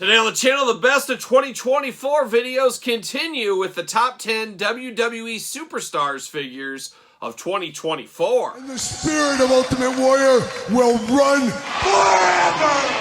Today on the channel, the best of 2024 videos continue with the top 10 WWE Superstars figures of 2024. And the spirit of Ultimate Warrior will run forever!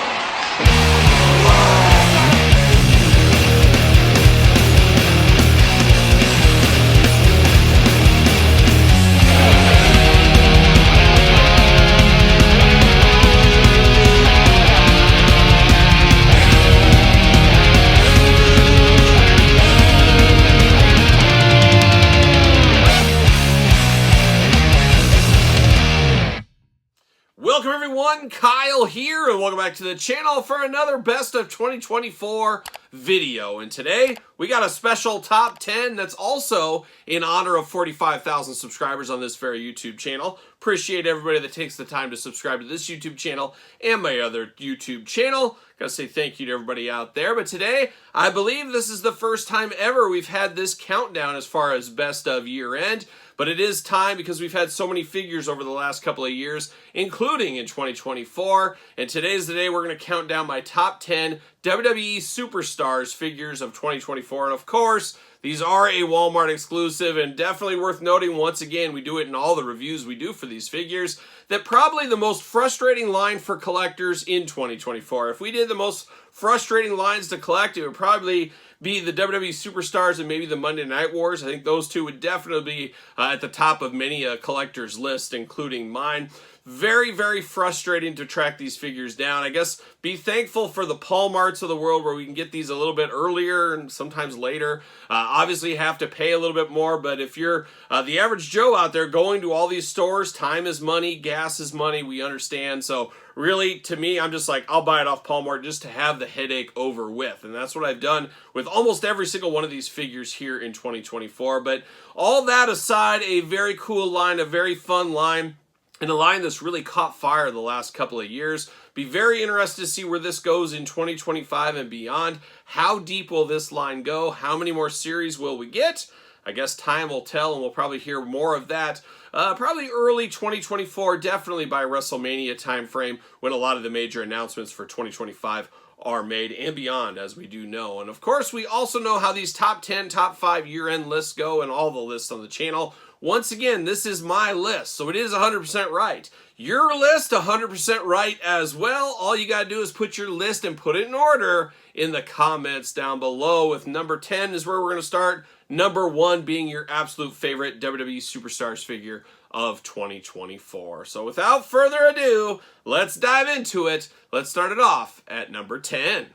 Welcome everyone, Kyle here, and welcome back to the channel for another Best of 2024 video. And today, we got a special top 10 that's also in honor of 45,000 subscribers on this very YouTube channel. Appreciate everybody that takes the time to subscribe to this YouTube channel and my other YouTube channel. Gotta say thank you to everybody out there. But today, I believe this is the first time ever we've had this countdown as far as Best of year end. But it is time because we've had so many figures over the last couple of years, including in 2024. And today's the day we're going to count down my top 10 WWE Superstars figures of 2024. And of course, these are a Walmart exclusive and definitely worth noting, once again, we do it in all the reviews we do for these figures, that probably the most frustrating line for collectors in 2024. If we did the most frustrating lines to collect, it would probably be the WWE Superstars and maybe the Monday Night Wars. I think those two would definitely be at the top of many a collector's list, including mine. Very, very frustrating to track these figures down. I guess be thankful for the Walmarts of the world where we can get these a little bit earlier and sometimes later. Obviously, you have to pay a little bit more, but if you're the average Joe out there going to all these stores, time is money, gas is money, we understand. So really, to me, I'm just like, I'll buy it off Walmart just to have the headache over with. And that's what I've done with almost every single one of these figures here in 2024. But all that aside, a very cool line, a very fun line, and a line that's really caught fire the last couple of years. Be very interested to see where this goes in 2025 and beyond. How deep will this line go? How many more series will we get? I guess time will tell, and we'll probably hear more of that probably early 2024, definitely by WrestleMania timeframe, when a lot of the major announcements for 2025 are made and beyond, as we do know. And of course, we also know how these top 10, top 5 year-end lists go and all the lists on the channel. Once again, this is my list, so it is 100% right. Your list, 100% right as well. All you gotta do is put your list and put it in order in the comments down below, with number 10 is where we're gonna start. Number 1 being your absolute favorite WWE Superstars figure of 2024. So without further ado, let's dive into it. Let's start it off at number 10.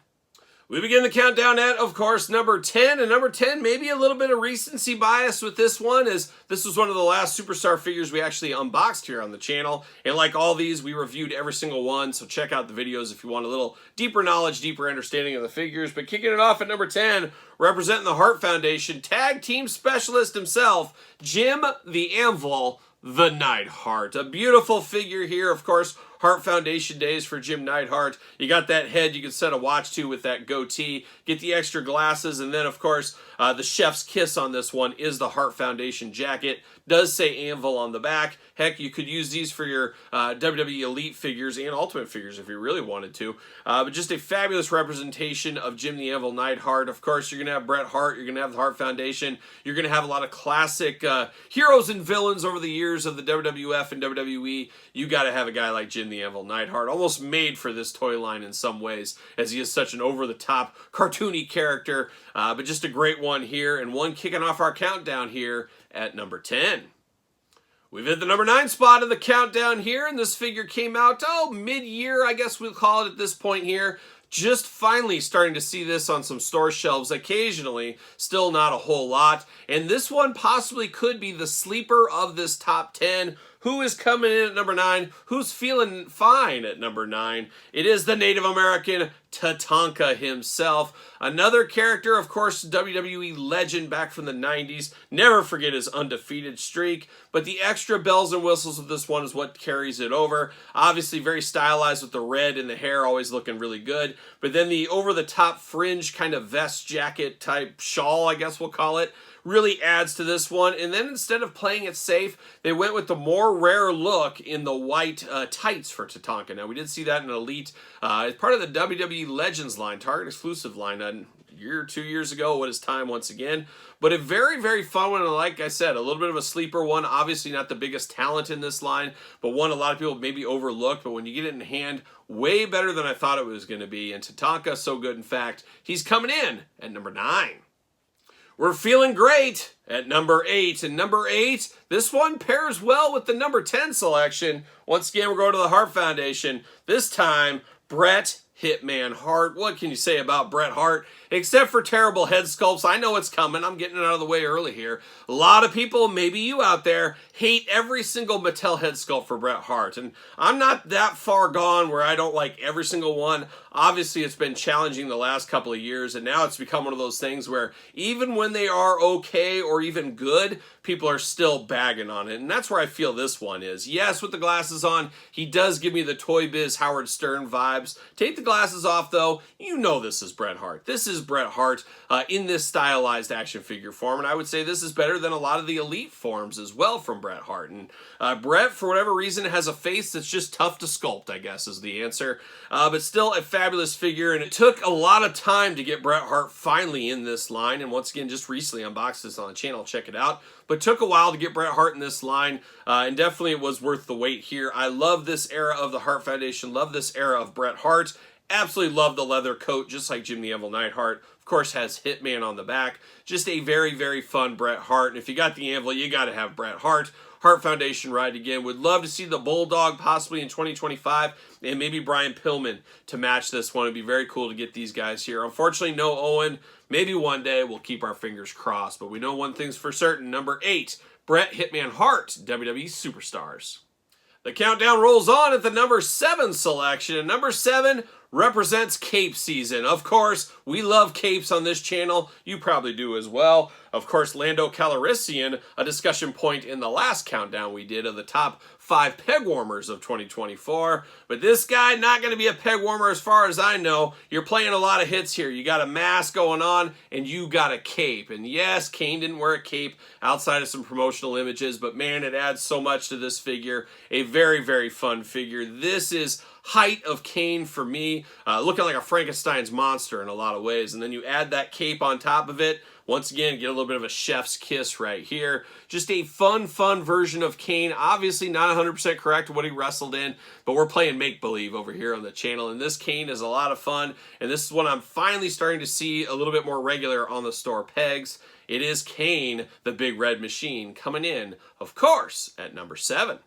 We begin the countdown at, of course, number 10. And number 10, maybe a little bit of recency bias with this one, as this was one of the last Superstar figures we actually unboxed here on the channel. And like all these, we reviewed every single one, so check out the videos if you want a little deeper knowledge, deeper understanding of the figures. But kicking it off at number 10, representing the Hart Foundation, tag team specialist himself, Jim the Anvil, the Neidhart. A beautiful figure here, of course. Hart Foundation days for Jim Neidhart. You got that head you can set a watch to with that goatee. Get the extra glasses, and then, of course, the chef's kiss on this one is the Hart Foundation jacket. Does say Anvil on the back. Heck, you could use these for your WWE Elite figures and Ultimate figures if you really wanted to. But just a fabulous representation of Jim the Anvil Neidhart. Of course, you're going to have Bret Hart. You're going to have the Hart Foundation. You're going to have a lot of classic heroes and villains over the years of the WWF and WWE. You got to have a guy like Jim the Anvil Neidhart, almost made for this toy line in some ways, as he is such an over-the-top, cartoony character. But just a great one here, and one kicking off our countdown here at number 10. We've hit the number 9 spot of the countdown here, and this figure came out, mid-year, I guess we'll call it at this point here. Just finally starting to see this on some store shelves occasionally, still not a whole lot. And this one possibly could be the sleeper of this top 10. Who is coming in at number 9? Who's feeling fine at number 9? It is the Native American Tatanka himself. Another character, of course, WWE legend back from the 90s. Never forget his undefeated streak. But the extra bells and whistles of this one is what carries it over. Obviously very stylized with the red and the hair, always looking really good. But then the over-the-top fringe kind of vest jacket type shawl, I guess we'll call it, really adds to this one. And then instead of playing it safe, they went with the more rare look in the white tights for Tatanka. Now, we did see that in Elite. As part of the WWE WWE Legends line, Target exclusive line, a year or 2 years ago. What is time once again? But a very, very fun one, and like I said, a little bit of a sleeper one. Obviously not the biggest talent in this line, but one a lot of people maybe overlooked, but when you get it in hand, way better than I thought it was going to be. And Tatanka, so good in fact, he's coming in at number 9. We're feeling great at number 8. And number 8, this one pairs well with the number 10 selection. Once again, we're going to the Hart Foundation. This time, Bret Hitman Hart. What can you say about Bret Hart? Except for terrible head sculpts. I know it's coming. I'm getting it out of the way early here. A lot of people, maybe you out there, hate every single Mattel head sculpt for Bret Hart. And I'm not that far gone where I don't like every single one. Obviously, it's been challenging the last couple of years, and now it's become one of those things where even when they are okay or even good, people are still bagging on it. And that's where I feel this one is. Yes, with the glasses on, he does give me the Toy Biz Howard Stern vibes. Take the glasses off, though. You know this is Bret Hart. This is Bret Hart in this stylized action figure form, and I would say this is better than a lot of the Elite forms as well from Bret Hart. And Bret, for whatever reason, has a face that's just tough to sculpt, I guess is the answer. But still a fabulous figure, and it took a lot of time to get Bret Hart finally in this line, and once again, just recently unboxed this on the channel, check it out. But took a while to get Bret Hart in this line, and definitely it was worth the wait here. I love this era of the Hart Foundation, love this era of Bret Hart. Absolutely love the leather coat, just like Jim the Anvil Neidhart. Of course, has Hitman on the back. Just a very, very fun Bret Hart. And if you got the Anvil, you got to have Bret Hart. Hart Foundation ride again. Would love to see the Bulldog possibly in 2025, and maybe Brian Pillman to match this one. It'd be very cool to get these guys here. Unfortunately, no Owen. Maybe one day we'll keep our fingers crossed. But we know one thing's for certain. Number 8, Bret Hitman Hart, WWE Superstars. The countdown rolls on at the number 7 selection. And number 7 represents cape season. Of course, we love capes on this channel. You probably do as well. Of course, Lando Calrissian, a discussion point in the last countdown we did of the top 5 peg warmers of 2024. But this guy, not going to be a peg warmer as far as I know. You're playing a lot of hits here. You got a mask going on, and you got a cape. And yes, Kane didn't wear a cape outside of some promotional images, but man, it adds so much to this figure. A very, very fun figure. This is height of Kane for me, looking like a Frankenstein's monster in a lot of ways. And then you add that cape on top of it. Once again, get a little bit of a chef's kiss right here. Just a fun version of Kane. Obviously not 100% correct what he wrestled in, but we're playing make-believe over here on the channel. And this Kane is a lot of fun, and this is what I'm finally starting to see a little bit more regular on the store pegs. It is Kane, the Big Red Machine, coming in, of course, at number 7.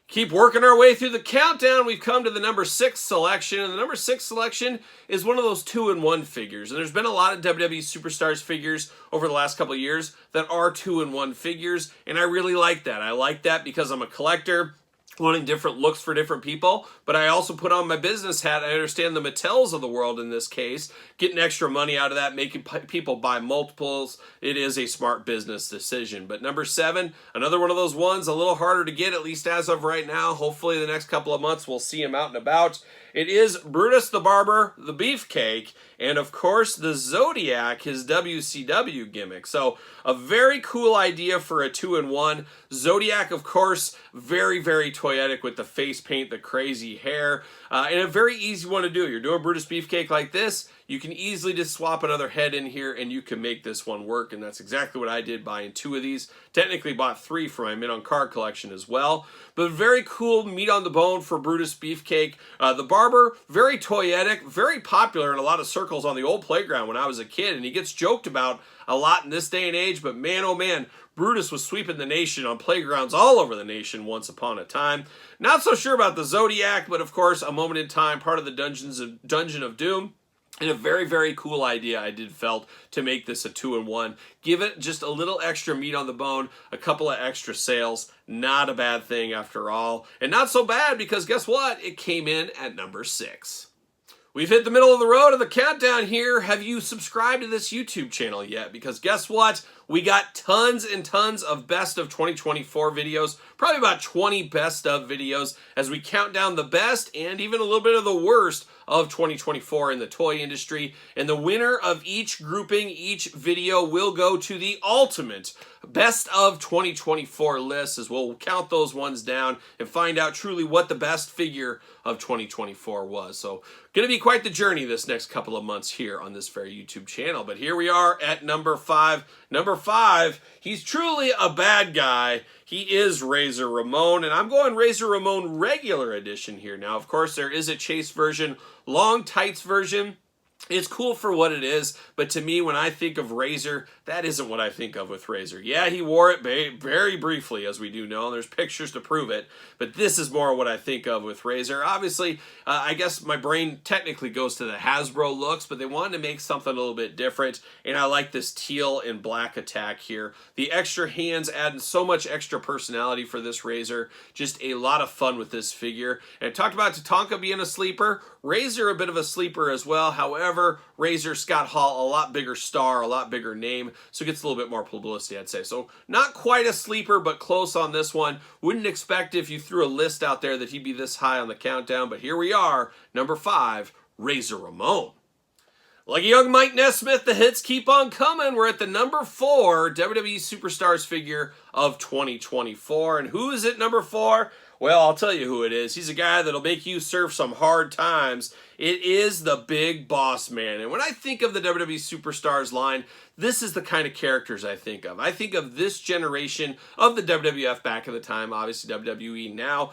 Keep working our way through the countdown. We've come to the number 6 selection, and the number 6 selection is one of those 2-in-1 figures. And there's been a lot of WWE Superstars figures over the last couple of years that are 2-in-1 figures, and I really like that. I like that because I'm a collector, wanting different looks for different people, but I also put on my business hat. I understand the Mattels of the world in this case, getting extra money out of that, making people buy multiples. It is a smart business decision. But number 7, another one of those ones, a little harder to get, at least as of right now. Hopefully the next couple of months we'll see him out and about. It is Brutus the Barber, the Beefcake, and of course the Zodiac, his WCW gimmick. So a very cool idea for a 2-in-1. Zodiac, of course, very, very toyetic with the face paint, the crazy hair, and a very easy one to do. You're doing Brutus Beefcake like this, you can easily just swap another head in here and you can make this one work, and that's exactly what I did buying 2 of these. Technically bought 3 for my Mint on Card collection as well. But very cool meat on the bone for Brutus Beefcake. The Barber, very toyetic, very popular in a lot of circles on the old playground when I was a kid, and he gets joked about a lot in this day and age, but man, oh man, Brutus was sweeping the nation on playgrounds all over the nation once upon a time. Not so sure about the Zodiac, but of course, a moment in time, part of the Dungeon of Doom. And a very, very cool idea I did felt to make this a 2-in-1. Give it just a little extra meat on the bone, a couple of extra sales. Not a bad thing after all. And not so bad because guess what? It came in at number 6. We've hit the middle of the road of the countdown here. Have you subscribed to this YouTube channel yet? Because guess what? We got tons and tons of best of 2024 videos, probably about 20 best of videos as we count down the best and even a little bit of the worst of 2024 in the toy industry. And the winner of each grouping, each video will go to the ultimate best of 2024 list, as we'll count those ones down and find out truly what the best figure of 2024 was. So Going to be quite the journey this next couple of months here on this very YouTube channel. But here we are at number 5. Number 5, he's truly a bad guy. He is Razor Ramon, and I'm going Razor Ramon regular edition here. Now, of course, there is a chase version, long tights version. It's cool for what it is, but to me, when I think of Razor, that isn't what I think of with Razor. Yeah, he wore it very briefly, as we do know, and there's pictures to prove it, but this is more what I think of with Razor. Obviously, I guess my brain technically goes to the Hasbro looks, but they wanted to make something a little bit different, and I like this teal and black attack here. The extra hands add so much extra personality for this Razor. Just a lot of fun with this figure. And I talked about Tatanka being a sleeper. Razor a bit of a sleeper as well. However, Razor Scott Hall, a lot bigger star, a lot bigger name, so gets a little bit more publicity, I'd say. So not quite a sleeper, but close on this one. Wouldn't expect if you threw a list out there that he'd be this high on the countdown, but here we are, number 5, Razor Ramon. Like a young Mike Nesmith, the hits keep on coming. We're at the number 4 WWE Superstars figure of 2024. And who is it, number 4? Well, I'll tell you who it is. He's a guy that'll make you surf some hard times. It is the Big Boss Man. And when I think of the WWE Superstars line, this is the kind of characters I think of. I think of this generation of the WWF back in the time, obviously WWE now.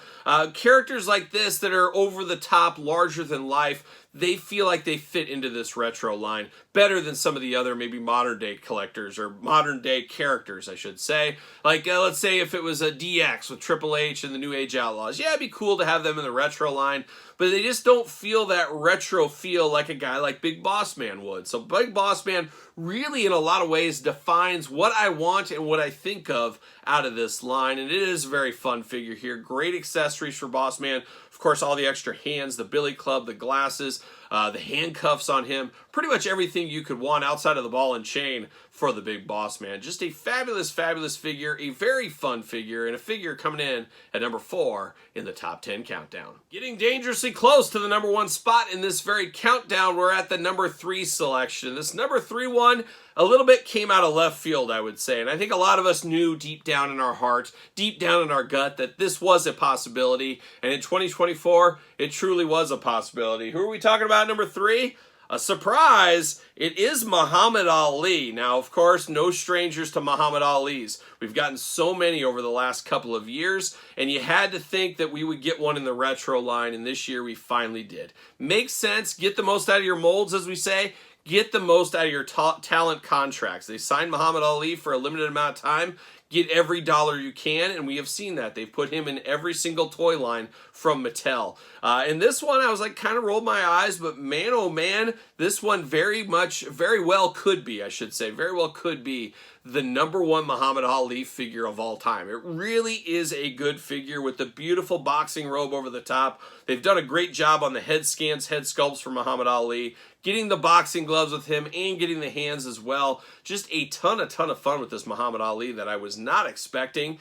Characters like this that are over the top, larger than life, they feel like they fit into this retro line better than some of the other maybe modern day collectors or modern day characters, I should say. Like, let's say if it was a DX with Triple H and the New Age Outlaws. Yeah, it'd be cool to have them in the retro line, but they just don't feel that retro feel like a guy like Big Boss Man would. So Big Boss Man really in a lot of ways defines what I want and what I think of out of this line, and it is a very fun figure here. Great accessories for Boss Man. Of course, all the extra hands, the billy club, the glasses, the handcuffs on him, pretty much everything you could want outside of the ball and chain for the Big Boss Man. Just a fabulous, fabulous figure, a very fun figure, and a figure coming in at number 4 in the top 10 countdown. Getting dangerously close to the number 1 spot in this very countdown, we're at the number 3 selection. This number 3 one, a little bit came out of left field, I would say, and I think a lot of us knew deep down in our heart, deep down in our gut, that this was a possibility, and in 2024, it truly was a possibility. Who are we talking about, number 3? A surprise, it is Muhammad Ali. Now, of course, no strangers to Muhammad Ali's. We've gotten so many over the last couple of years, and you had to think that we would get one in the retro line, and this year we finally did. Makes sense. Get the most out of your molds, as we say. Get the most out of your talent contracts. They signed Muhammad Ali for a limited amount of time. Get every dollar you can, and we have seen that. They've put him in every single toy line from Mattel. And this one, I was like, kind of rolled my eyes, but man, oh man, this one very well could be, I should say, very well could be the number 1 Muhammad Ali figure of all time. It really is a good figure with the beautiful boxing robe over the top. They've done a great job on the head scans, head sculpts for Muhammad Ali, getting the boxing gloves with him and getting the hands as well. Just a ton of fun with this Muhammad Ali that I was not expecting.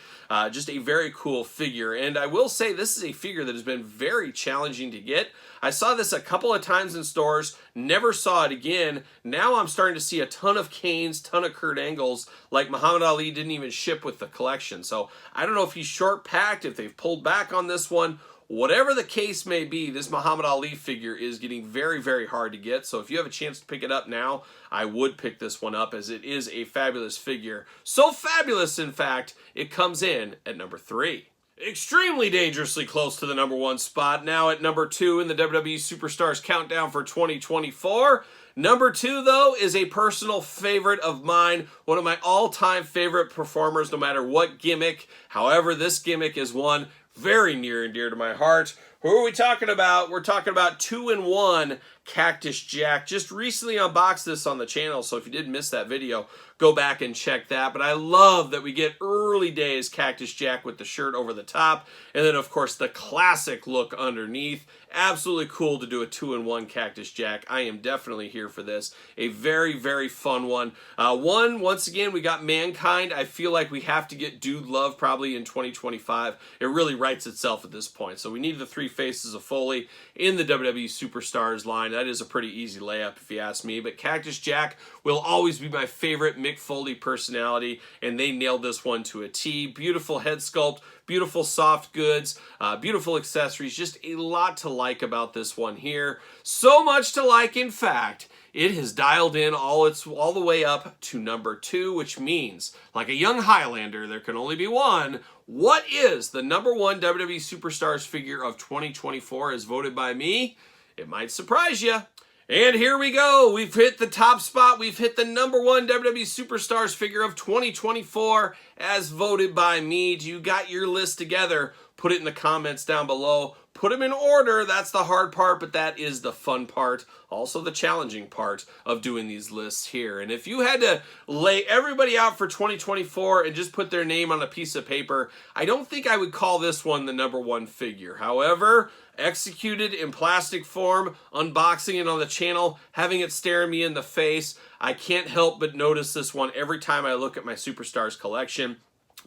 Just a very cool figure. And I will say this is a figure that has been very challenging to get. I saw this a couple of times in stores, never saw it again. Now I'm starting to see a ton of Kanes, ton of Kurt Angles, like Muhammad Ali didn't even ship with the collection. So I don't know if he's short packed, if they've pulled back on this one. Whatever the case may be, this Muhammad Ali figure is getting very, very hard to get. So if you have a chance to pick it up now, I would pick this one up as it is a fabulous figure. So fabulous, in fact, it comes in at number 3. Extremely dangerously close to the number 1 spot. Now at number 2 in the WWE Superstars countdown for 2024. Number 2, though, is a personal favorite of mine. One of my all-time favorite performers, no matter what gimmick. However, this gimmick is one very near and dear to my heart. Who are we talking about? We're talking about 2-in-1 Cactus Jack. Just recently unboxed this on the channel, so if you did miss that video, go back and check that. But I love that we get early days Cactus Jack with the shirt over the top, and then of course the classic look underneath. Absolutely cool to do a 2-in-1 Cactus Jack. I am definitely here for this. A very, very fun one. Once again, we got Mankind. I feel like we have to get Dude Love probably in 2025. It really writes itself at this point. So we need the 3 faces of Foley in the WWE Superstars line. that is a pretty easy layup if you ask me. But Cactus Jack will always be my favorite Mick Foley personality, and they nailed this one to a T. Beautiful head sculpt, beautiful soft goods, beautiful accessories, just a lot to like about this one here. So much to like, in fact, it has dialed in all the way up to number 2, which means, like a young Highlander, there can only be one. What is the number 1 WWE Superstars figure of 2024 as voted by me? It might surprise you. And here we go. We've hit the top spot. We've hit the number 1 WWE Superstars figure of 2024 as voted by me. You got your list together. Put it in the comments down below. Put them in order. That's the hard part, but that is the fun part. Also the challenging part of doing these lists here. And if you had to lay everybody out for 2024 and just put their name on a piece of paper, I don't think I would call this one the number 1 figure. However, executed in plastic form, unboxing it on the channel, having it staring me in the face, I can't help but notice this one every time I look at my Superstars collection,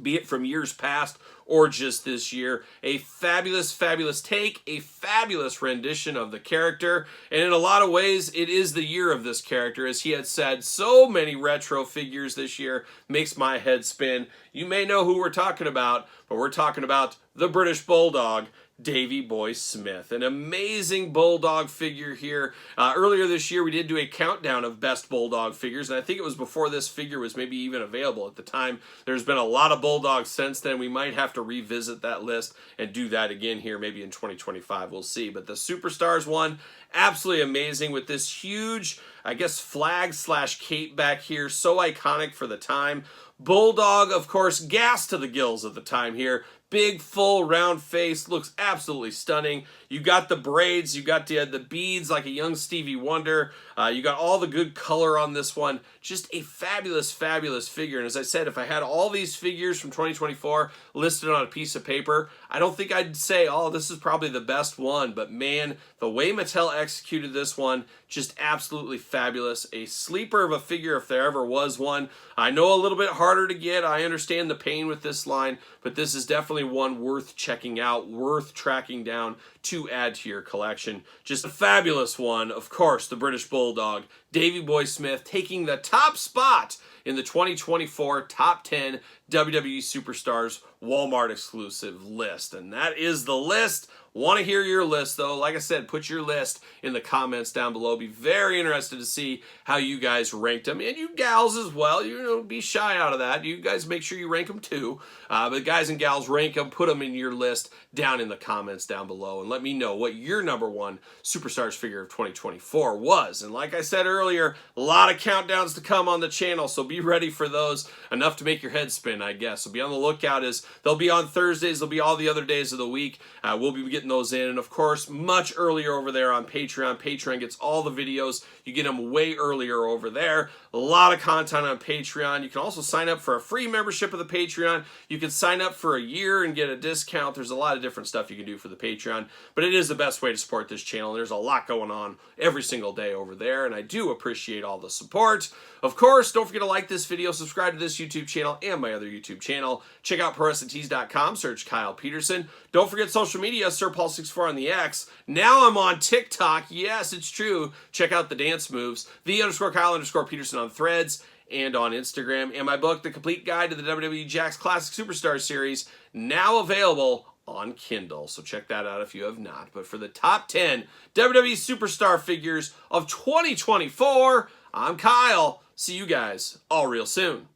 be it from years past or just this year. A fabulous, fabulous take, a fabulous rendition of the character, and in a lot of ways, it is the year of this character. As he had said, so many retro figures this year makes my head spin. You may know who we're talking about, but we're talking about the British Bulldog, Davey Boy Smith. An amazing Bulldog figure here. Earlier this year, we did do a countdown of best Bulldog figures, and I think it was before this figure was maybe even available at the time. There's been a lot of Bulldogs since then. We might have to revisit that list and do that again here maybe in 2025. We'll see. But the Superstars one, absolutely amazing with this huge, I guess, flag / cape back here. So iconic for the time. Bulldog, of course, gas to the gills at the time here. Big, full, round face. Looks absolutely stunning. You got the braids. You got the beads like a young Stevie Wonder. You got all the good color on this one. Just a fabulous, fabulous figure. And as I said, if I had all these figures from 2024 listed on a piece of paper, I don't think I'd say, oh, this is probably the best one. But man, the way Mattel executed this one, just absolutely fabulous. A sleeper of a figure if there ever was one. I know a little bit harder to get. I understand the pain with this line, but this is definitely one worth checking out, worth tracking down to add to your collection. Just a fabulous one. Of course, the British Bulldog, Davey Boy Smith, taking the top spot in the 2024 Top 10 WWE Superstars Walmart exclusive list. And that is the list. Want to hear your list, though. Like I said, put your list in the comments down below. Be very interested to see how you guys ranked them. And you gals as well. You know, be shy out of that. You guys make sure you rank them too. But guys and gals, rank them. Put them in your list down in the comments down below. And let me know what your number 1 Superstars figure of 2024 was. And like I said earlier, a lot of countdowns to come on the channel. So be ready for those. Enough to make your head spin, I guess. So be on the lookout. As they'll be on Thursdays. They'll be all the other days of the week. We'll be getting those in, and of course much earlier over there on Patreon. Patreon gets all the videos. You get them way earlier over there. A lot of content on Patreon. You can also sign up for a free membership of the Patreon. You can sign up for a year and get a discount. There's a lot of different stuff you can do for the Patreon, but it is the best way to support this channel. There's a lot going on every single day over there, and I do appreciate all the support. Of course, don't forget to like this video, subscribe to this YouTube channel and my other YouTube channel. Check out ProWrestlingTees.com, search Kyle Peterson. Don't forget social media, SirPaul64 on the X. Now I'm on TikTok. Yes, it's true. Check out the dance moves. _Kyle_Peterson on Threads and on Instagram. And my book, The Complete Guide to the WWE Jakks Classic Superstar Series, now available on Kindle. So check that out if you have not. But for the top 10 WWE Superstar figures of 2024, I'm Kyle. See you guys all real soon.